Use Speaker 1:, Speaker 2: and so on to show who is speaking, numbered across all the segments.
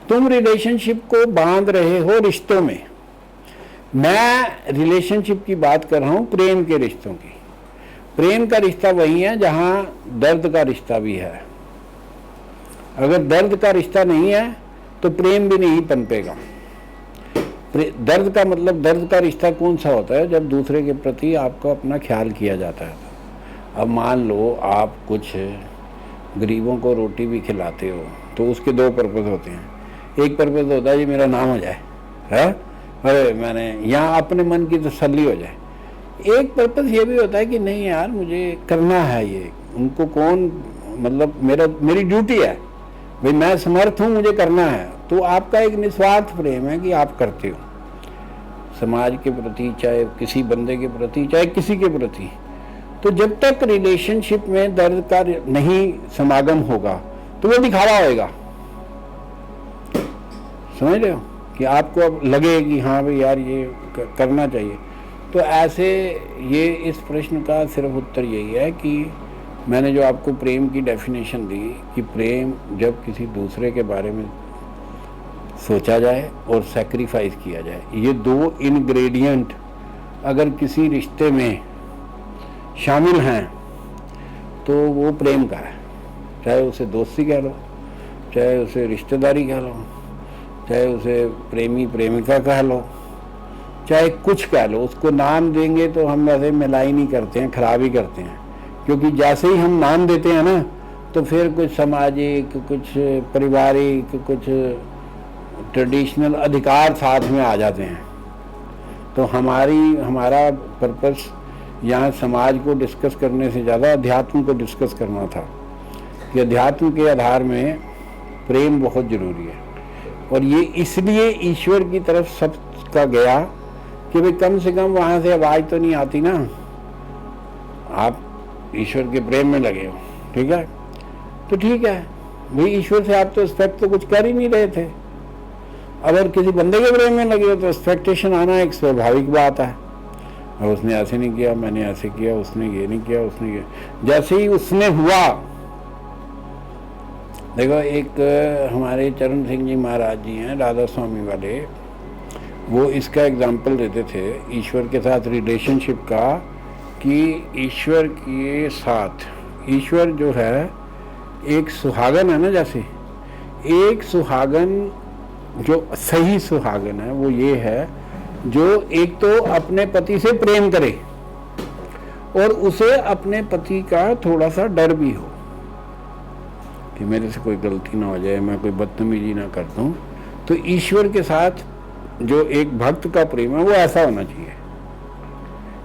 Speaker 1: तुम रिलेशनशिप को बांध रहे हो रिश्तों में। मैं रिलेशनशिप की बात कर रहा हूं, प्रेम के रिश्तों की। प्रेम का रिश्ता वही है जहां दर्द का रिश्ता भी है। अगर दर्द का रिश्ता नहीं है तो प्रेम भी नहीं पनपेगा। दर्द का मतलब, दर्द का रिश्ता कौन सा होता है? जब दूसरे के प्रति आपको अपना ख्याल किया जाता है। अब मान लो आप कुछ गरीबों को रोटी भी खिलाते हो तो उसके दो पर्पज़ होते हैं। एक पर्पज़ होता है जी मेरा नाम हो जाए, है, अरे मैंने यहाँ अपने मन की तसल्ली हो जाए। एक पर्पज़ ये भी होता है कि नहीं यार मुझे करना है ये, उनको कौन, मतलब मेरी ड्यूटी है भाई, मैं समर्थ हूँ, मुझे करना है। तो आपका एक निस्वार्थ प्रेम है कि आप करते हो समाज के प्रति, चाहे किसी बंदे के प्रति, चाहे किसी के प्रति। तो जब तक रिलेशनशिप में दर्द का नहीं समागम होगा तो वो दिखावा होएगा। समझ रहे हो कि आपको अब लगे कि हाँ भाई यार ये करना चाहिए। तो ऐसे ये इस प्रश्न का सिर्फ उत्तर यही है कि मैंने जो आपको प्रेम की डेफिनेशन दी कि प्रेम जब किसी दूसरे के बारे में सोचा जाए और सैक्रिफाइस किया जाए, ये दो इंग्रेडिएंट अगर किसी रिश्ते में शामिल हैं तो वो प्रेम का है। चाहे उसे दोस्ती कह लो, चाहे उसे रिश्तेदारी कह लो, चाहे उसे प्रेमी प्रेमिका कह लो, चाहे कुछ कह लो, उसको नाम देंगे तो हम वैसे मिलाई नहीं करते हैं, खराब ही करते हैं। क्योंकि जैसे ही हम नाम देते हैं ना तो फिर कुछ सामाजिक, कुछ पारिवारिक, कुछ ट्रेडिशनल अधिकार साथ में आ जाते हैं। तो हमारा पर्पस यहाँ समाज को डिस्कस करने से ज़्यादा अध्यात्म को डिस्कस करना था कि अध्यात्म के आधार में प्रेम बहुत ज़रूरी है। और ये इसलिए ईश्वर की तरफ सबका गया कि भाई कम से कम वहाँ से आवाज़ तो नहीं आती ना, आप ईश्वर के प्रेम में लगे हो, ठीक है, तो ठीक है भाई, ईश्वर से आप तो एक्सपेक्ट तो कुछ कर ही नहीं रहे थे। अगर किसी बंदे के प्रेम में लगे हो तो एक्सपेक्टेशन आना एक स्वाभाविक बात है। और उसने ऐसे नहीं किया, मैंने ऐसे किया, उसने ये नहीं किया, उसने ये, जैसे ही उसने हुआ। देखो एक हमारे चरण सिंह जी महाराज जी हैं, राधा स्वामी वाले, वो इसका एग्जाम्पल देते थे ईश्वर के साथ रिलेशनशिप का कि ईश्वर के साथ, ईश्वर जो है एक सुहागन है ना, जैसे एक सुहागन जो सही सुहागन है वो ये है जो एक तो अपने पति से प्रेम करे और उसे अपने पति का थोड़ा सा डर भी हो कि मेरे से कोई गलती ना हो जाए, मैं कोई बदतमीजी ना कर दूं। तो ईश्वर के साथ जो एक भक्त का प्रेम है वो ऐसा होना चाहिए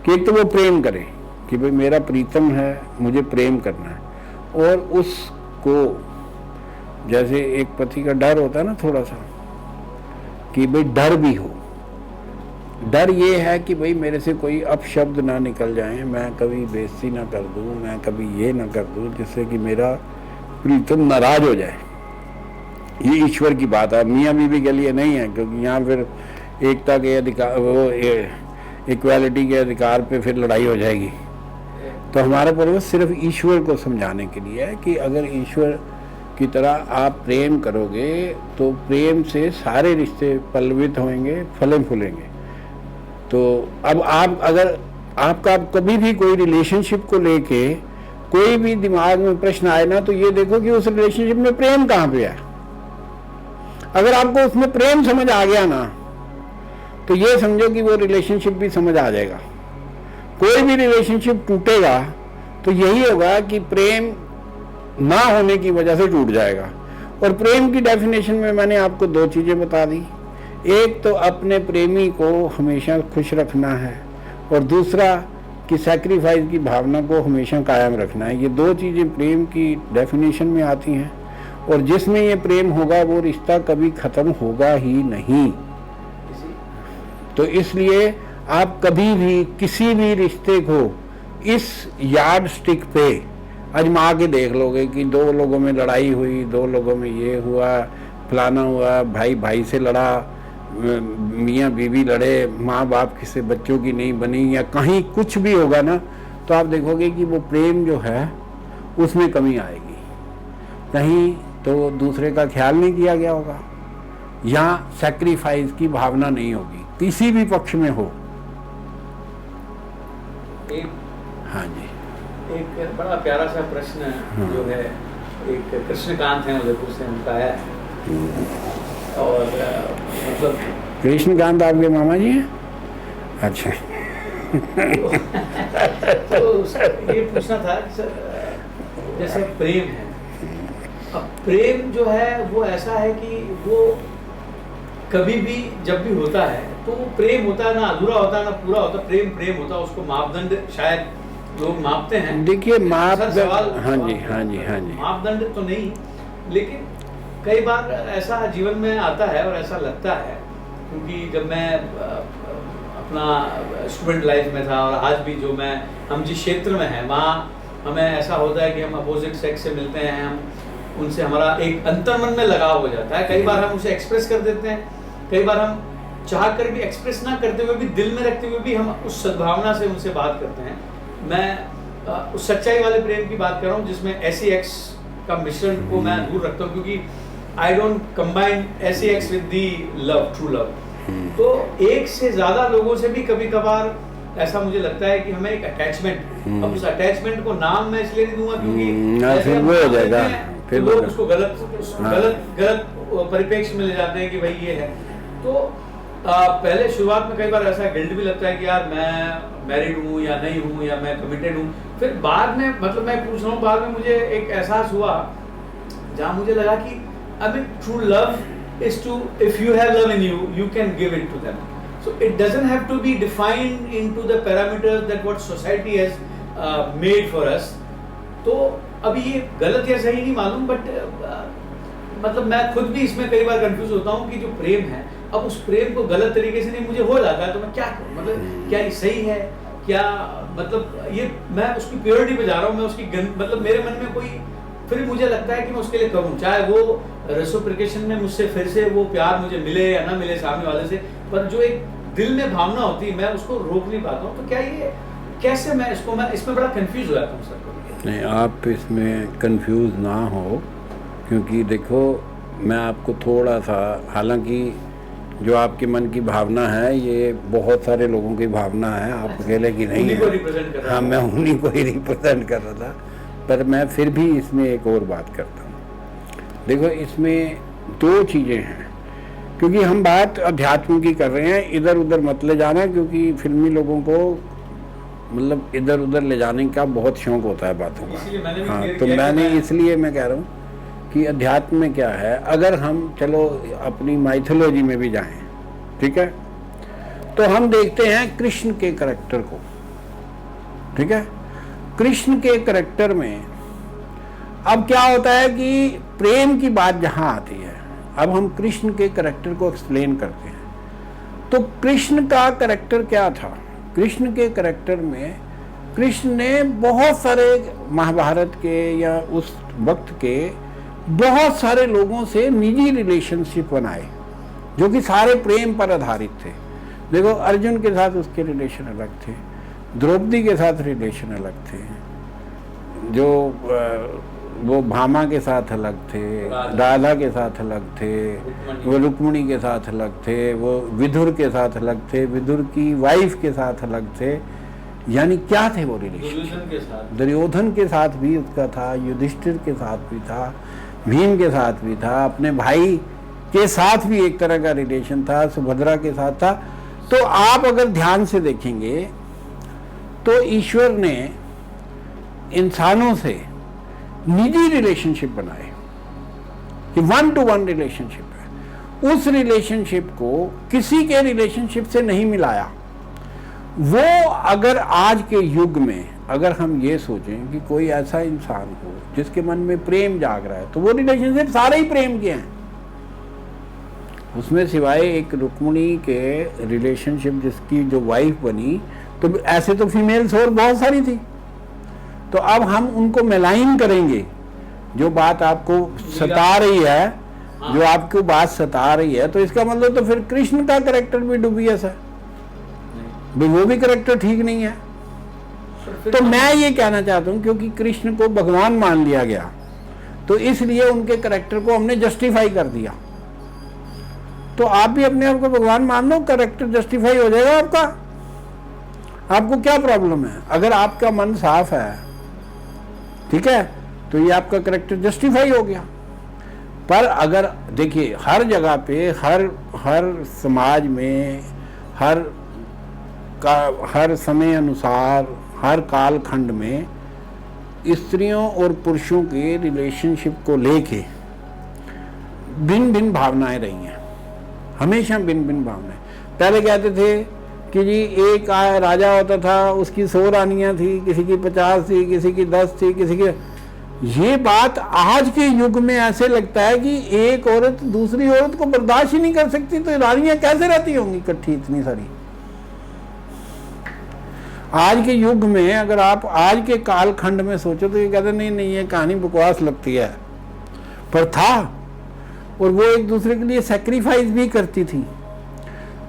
Speaker 1: कि एक तो वो प्रेम करे कि भाई मेरा प्रीतम है, मुझे प्रेम करना है, और उसको जैसे एक पति का डर होता है ना थोड़ा सा, कि भाई डर भी हो। डर ये है कि भाई मेरे से कोई अपशब्द ना निकल जाए, मैं कभी बेइज्जती ना कर दूं, मैं कभी ये ना कर दूं जिससे कि मेरा प्रीतम नाराज हो जाए। ये ईश्वर की बात है, मियाँ बीवी के लिए नहीं है, क्योंकि यहाँ फिर एकता के अधिकार, वो इक्वालिटी के अधिकार पे फिर लड़ाई हो जाएगी। तो हमारा पर्पस सिर्फ ईश्वर को समझाने के लिए है कि अगर ईश्वर की तरह आप प्रेम करोगे तो प्रेम से सारे रिश्ते पल्लवित होंगे, फले फूलेंगे। तो अब आप अगर आपका कभी भी कोई रिलेशनशिप को लेके कोई भी दिमाग में प्रश्न आए ना, तो ये देखो कि उस रिलेशनशिप में प्रेम कहाँ पे है। अगर आपको उसमें प्रेम समझ आ गया ना तो ये समझो कि वो रिलेशनशिप भी समझ आ जाएगा। कोई भी रिलेशनशिप टूटेगा तो यही होगा कि प्रेम ना होने की वजह से टूट जाएगा। और प्रेम की डेफिनेशन में मैंने आपको दो चीज़ें बता दी, एक तो अपने प्रेमी को हमेशा खुश रखना है और दूसरा कि सैक्रिफाइस की भावना को हमेशा कायम रखना है। ये दो चीज़ें प्रेम की डेफिनेशन में आती हैं, और जिसमें ये प्रेम होगा वो रिश्ता कभी ख़त्म होगा ही नहीं। तो इसलिए आप कभी भी किसी भी रिश्ते को इस यार्ड स्टिक पे आजमा के देख लोगे कि दो लोगों में लड़ाई हुई, दो लोगों में ये हुआ, फलाना हुआ, भाई भाई से लड़ा, मियाँ बीवी लड़े, माँ बाप किसी बच्चों की नहीं बनी, या कहीं कुछ भी होगा ना, तो आप देखोगे कि वो प्रेम जो है उसमें कमी आएगी। कहीं तो दूसरे का ख्याल नहीं किया गया होगा, या सैक्रिफाइस की भावना नहीं होगी, किसी भी पक्ष में हो। हाँ जी,
Speaker 2: एक बड़ा प्यारा सा प्रश्न जो है, एक कृष्णकांत है उदयपुर से, उनका है, और मतलब
Speaker 1: कृष्णकांत आपके मामा जी हैं? अच्छा।
Speaker 2: तो ये पूछना था कि सर, जैसे प्रेम है, अब प्रेम जो है वो ऐसा है कि वो कभी भी जब भी होता है तो वो प्रेम होता है, ना अधूरा होता है ना पूरा होता, प्रेम होता है। उसको मापदंड शायद लोग मापते हैं।
Speaker 1: देखिए मापदंड,
Speaker 2: हाँ जी, मापदंड तो नहीं, लेकिन कई बार ऐसा जीवन में आता है और ऐसा लगता है, क्योंकि जब मैं अपना स्टूडेंट लाइफ में था और आज भी जो हम जिस क्षेत्र में हैं वहाँ हमें ऐसा होता है कि हम अपोजिट सेक्स से मिलते हैं, हम उनसे हमारा एक अंतर्मन में लगाव हो जाता है। कई बार हम उसे एक्सप्रेस कर देते हैं, कई बार हम चाह कर भी एक्सप्रेस ना करते हुए भी, दिल में रखते हुए भी हम उस सद्भावना से उनसे बात करते हैं। मैं उस सच्चाई वाले प्रेम की बात कर रहा हूँ जिसमें SEX का मिश्रण को मैं दूर रखता हूँ, क्योंकि I don't combine SEX with the love, true love. तो एक से ज्यादा लोगों से भी कभी कभार ऐसा मुझे लगता है कि हमें एक अटैचमेंट, अब उस अटैचमेंट को नाम मैं इसलिए नहीं दूंगा क्योंकि
Speaker 1: फिर वो हो जाएगा,
Speaker 2: फिर लोग उसको गलत परिप्रेक्ष्य में ले जाते हैं कि भाई ये है। तो पहले शुरुआत में कई बार ऐसा गिल्ट भी लगता है कि यार मैं मैरिड हूँ या नहीं हूँ, या मैं कमिटेड हूँ। फिर बाद में, मतलब मैं पूछ रहा हूँ, बाद में मुझे एक एहसास हुआ जहाँ मुझे लगा कि I mean, true love is to, if you have love in you, you can give it to them. So it doesn't have to be defined into the parameters that what society has made for us. तो अभी ये गलत या सही नहीं मालूम, but मतलब मैं खुद भी इसमें कई बार कंफ्यूज होता हूँ कि जो प्रेम है, अब उस प्रेम को गलत तरीके से नहीं मुझे हो जाता है तो मैं क्या करूँ, मतलब क्या ये सही है, क्या मतलब ये मैं उसकी प्योरिटी पे जा रहा हूँ, मैं उसकी मतलब मेरे मन में कोई, फिर मुझे लगता है कि मैं उसके लिए करूँ, चाहे वो रेसिप्रोकेशन में मुझसे फिर से वो प्यार मुझे मिले या ना मिले सामने वाले से, पर जो एक दिल में भावना होती है मैं उसको रोक नहीं पाता हूँ। तो क्या ये कैसे मैं इसमें बड़ा कंफ्यूज हो जाता हूँ सर।
Speaker 1: नहीं, आप इसमें कंफ्यूज ना हो, क्योंकि देखो मैं आपको थोड़ा सा, हालांकि जो आपके मन की भावना है ये बहुत सारे लोगों की भावना है, आप अकेले की नहीं है। हाँ, मैं उन्हीं को ही रिप्रेजेंट कर रहा था, पर मैं फिर भी इसमें एक और बात करता हूँ। देखो इसमें दो चीज़ें हैं, क्योंकि हम बात अध्यात्म की कर रहे हैं, इधर उधर मत ले जाना, क्योंकि फिल्मी लोगों को मतलब इधर उधर ले जाने का बहुत शौक होता है बातों का। हाँ, तो मैंने इसलिए मैं कह रहा हूँ कि अध्यात्म में क्या है, अगर हम चलो अपनी माइथोलॉजी में भी जाएं, ठीक है, तो हम देखते हैं कृष्ण के करैक्टर को, ठीक है, कृष्ण के करैक्टर में अब क्या होता है कि प्रेम की बात जहाँ आती है, अब हम कृष्ण के करैक्टर को एक्सप्लेन करते हैं। तो कृष्ण का करैक्टर क्या था? कृष्ण के करैक्टर में कृष्ण ने बहुत सारे महाभारत के या उस वक्त के बहुत सारे लोगों से निजी रिलेशनशिप बनाए, जो कि सारे प्रेम पर आधारित थे। देखो अर्जुन के साथ उसके रिलेशन अलग थे, द्रौपदी के साथ रिलेशन अलग थे, जो वो भामा के साथ अलग थे, राधा के साथ अलग थे, वो रुक्मिणी के साथ अलग थे, वो विदुर के साथ अलग थे, विदुर की वाइफ के साथ अलग थे। यानी क्या थे वो रिलेशन? दुर्योधन के साथ भी उसका था, युधिष्ठिर के साथ भी था, भीम के साथ भी था, अपने भाई के साथ भी एक तरह का रिलेशन था, सुभद्रा के साथ था। तो आप अगर ध्यान से देखेंगे तो ईश्वर ने इंसानों से निजी रिलेशनशिप बनाए कि 1-to-1 रिलेशनशिप है, उस रिलेशनशिप को किसी के रिलेशनशिप से नहीं मिलाया। वो अगर आज के युग में अगर हम ये सोचें कि कोई ऐसा इंसान हो जिसके मन में प्रेम जाग रहा है, तो वो रिलेशनशिप सारे ही प्रेम के हैं, उसमें सिवाय एक रुक्मिणी के रिलेशनशिप जिसकी जो वाइफ बनी, तो ऐसे तो फीमेल्स और बहुत सारी थी। तो अब हम उनको मेलाइन करेंगे, जो बात आपको सता रही है, जो आपको बात सता रही है, तो इसका मतलब तो फिर कृष्ण का कैरेक्टर भी डुबियस है, वो भी कैरेक्टर ठीक नहीं है। तो मैं ये कहना चाहता हूँ, क्योंकि कृष्ण को भगवान मान लिया गया, तो इसलिए उनके कैरेक्टर को हमने जस्टिफाई कर दिया। तो आप भी अपने आप को भगवान मान लो, करेक्टर जस्टिफाई हो जाएगा आपका। आपको क्या प्रॉब्लम है? अगर आपका मन साफ है, ठीक है, तो ये आपका करेक्टर जस्टिफाई हो गया। पर अगर देखिए हर जगह पे, हर समाज में, हर समय अनुसार, हर काल खंड में स्त्रियों और पुरुषों के रिलेशनशिप को लेके भिन्न भिन्न भावनाएं रही हैं, हमेशा भिन्न भिन्न भावनाएं। पहले कहते थे कि जी एक राजा होता था, उसकी 100 रानियां थी, किसी की 50 थी, किसी की 10 थी, किसी की। ये बात आज के युग में ऐसे लगता है कि एक औरत दूसरी औरत को बर्दाश्त ही नहीं कर सकती, तो रानियां कैसे रहती होंगी इकट्ठी इतनी सारी। आज के युग में अगर आप आज के कालखंड में सोचो तो ये कहते नहीं नहीं ये कहानी बकवास लगती है, पर था। और वो एक दूसरे के लिए सेक्रीफाइस भी करती थी।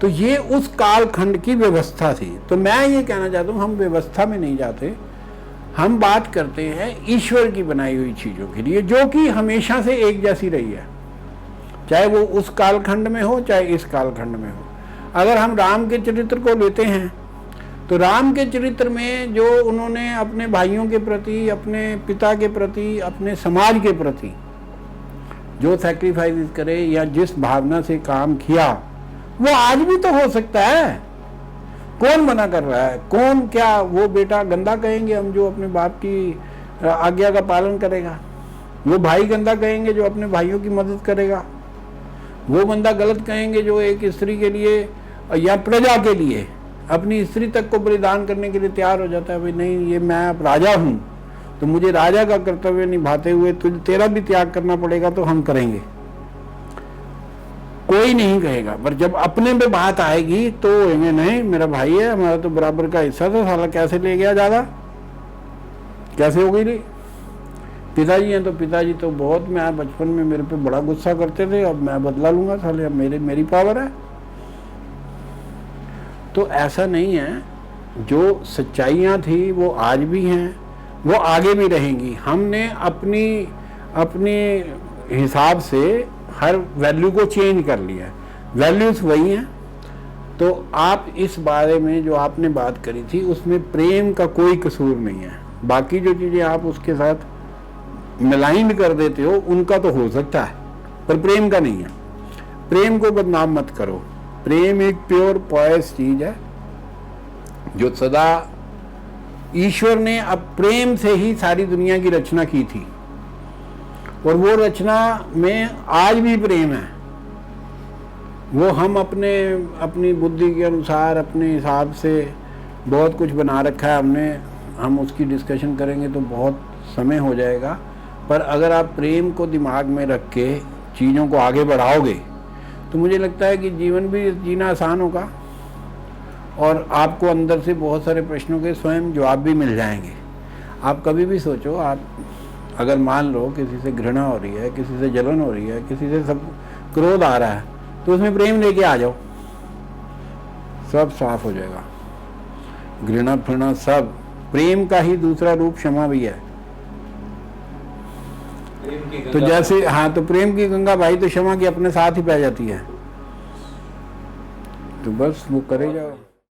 Speaker 1: तो ये उस कालखंड की व्यवस्था थी। तो मैं ये कहना चाहता हूँ, हम व्यवस्था में नहीं जाते, हम बात करते हैं ईश्वर की बनाई हुई चीज़ों के लिए, जो कि हमेशा से एक जैसी रही है, चाहे वो उस कालखंड में हो चाहे इस कालखंड में हो। अगर हम राम के चरित्र को लेते हैं तो राम के चरित्र में जो उन्होंने अपने भाइयों के प्रति, अपने पिता के प्रति, अपने समाज के प्रति जो सैक्रिफाइस करे या जिस भावना से काम किया, वो आज भी तो हो सकता है। कौन मना कर रहा है? कौन क्या वो बेटा गंदा कहेंगे हम जो अपने बाप की आज्ञा का पालन करेगा, वो भाई गंदा कहेंगे जो अपने भाइयों की मदद करेगा, वो बंदा गलत कहेंगे जो एक स्त्री के लिए या प्रजा के लिए अपनी स्त्री तक को बलिदान करने के लिए तैयार हो जाता है। भाई नहीं, ये मैं अब राजा हूँ तो मुझे राजा का कर्तव्य निभाते हुए तेरा भी त्याग करना पड़ेगा, तो हम करेंगे। कोई नहीं कहेगा। पर जब अपने पे बात आएगी तो कहेंगे नहीं मेरा भाई है, हमारा तो बराबर का हिस्सा था, साला कैसे ले गया ज्यादा, कैसे हो गई रे। पिताजी हैं तो पिताजी तो बहुत, मैं बचपन में मेरे पे बड़ा गुस्सा करते थे, अब मैं बदला लूंगा, साले अब मेरी पावर है। तो ऐसा नहीं है। जो सच्चाइयाँ थी वो आज भी हैं, वो आगे भी रहेंगी। हमने अपनी हिसाब से हर वैल्यू को चेंज कर लिया है, वैल्यूज वही हैं। तो आप इस बारे में जो आपने बात करी थी उसमें प्रेम का कोई कसूर नहीं है। बाकी जो चीज़ें आप उसके साथ मिलाइन कर देते हो उनका तो हो सकता है, पर प्रेम का नहीं है। प्रेम को बदनाम मत करो। प्रेम एक प्योर पॉयस चीज है जो सदा ईश्वर ने अब प्रेम से ही सारी दुनिया की रचना की थी, और वो रचना में आज भी प्रेम है। वो हम अपनी बुद्धि के अनुसार अपने हिसाब से बहुत कुछ बना रखा है हमने। हम उसकी डिस्कशन करेंगे तो बहुत समय हो जाएगा। पर अगर आप प्रेम को दिमाग में रख के चीज़ों को आगे बढ़ाओगे तो मुझे लगता है कि जीवन भी जीना आसान होगा, और आपको अंदर से बहुत सारे प्रश्नों के स्वयं जवाब भी मिल जाएंगे। आप कभी भी सोचो, आप अगर मान लो किसी से घृणा हो रही है, किसी से जलन हो रही है, किसी से सब क्रोध आ रहा है, तो उसमें प्रेम लेके आ जाओ, सब साफ हो जाएगा। घृणा फिरणा सब प्रेम का ही दूसरा रूप क्षमा भी है। तो जैसे हाँ, तो प्रेम की गंगा भाई तो क्षमा की अपने साथ ही बह जाती है। तो बस वो करे जाओ।